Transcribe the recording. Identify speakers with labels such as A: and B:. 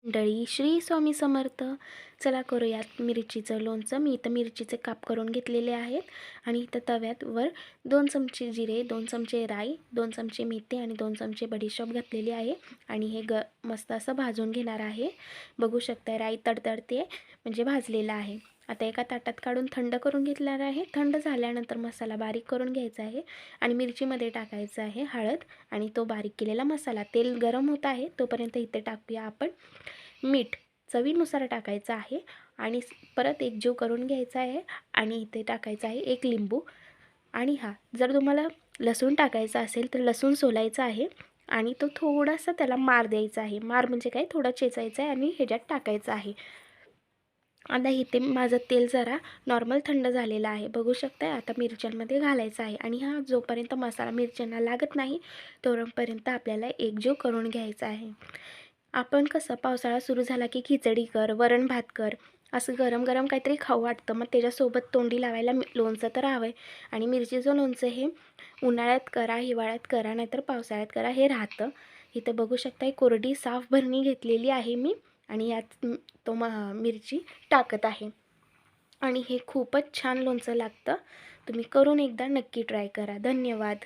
A: मंडळी श्री स्वामी समर्थ. चला करूयात मिरचीचं लोणचं. मी इथं मिरचीचे काप करून घेतलेले आहेत आणि इथं तव्यात वर 2 चमचे जिरे, 2 चमचे राई, 2 चमचे मेथी आणि 2 चमचे बडीशोप घातलेली आहे आणि हे मस्त असं भाजून घेणार आहे. बघू शकता राई तडतडते म्हणजे भाजलेला आहे. आता एका ताटात काढून थंड करून घेतणार आहे. थंड झाल्यानंतर मसाला बारीक करून घ्यायचा आहे आणि मिरचीमध्ये टाकायचं आहे हळद आणि तो बारीक केलेला मसाला. तेल गरम होत आहे तोपर्यंत इथे टाकूया आपण मीठ. चवीनुसार टाकायचं आहे आणि परत एकजीव करून घ्यायचा आहे आणि इथे टाकायचं आहे 1 लिंबू. आणि जर तुम्हाला लसूण टाकायचा असेल तर लसूण सोलायचा आहे आणि तो थोडासा त्याला मार द्यायचा आहे. मार म्हणजे काय, थोडा चेचायचा आहे आणि ह्याच्यात टाकायचं आहे. आता इथे माझं तेल जरा नॉर्मल थंड झालेलं आहे. बघू शकता. आता मिरच्यांमध्ये घालायचा आहे आणि जोपर्यंत मसाला मिरच्यांना लागत नाही तोपर्यंत आपल्याला एकजीव करून घ्यायचा आहे. आपण कसं पावसाळा सुरू झाला की खिचडी कर, वरण भात कर, असं गरम गरम काहीतरी खाऊ वाटतं. मग त्याच्यासोबत तोंडी लावायला लोणचं तर हवं आहे. आणि मिरचीचं लोणचं हे उन्हाळ्यात करा, हिवाळ्यात करा, नाहीतर पावसाळ्यात करा, हे राहतं. इथं बघू शकता कोरडी साफ भरणी घेतलेली आहे मी आणि यात मिरची टाकत आहे आणि हे खूपच छान लोणचं लागतं. तुम्ही करून एकदा नक्की ट्राय करा. धन्यवाद.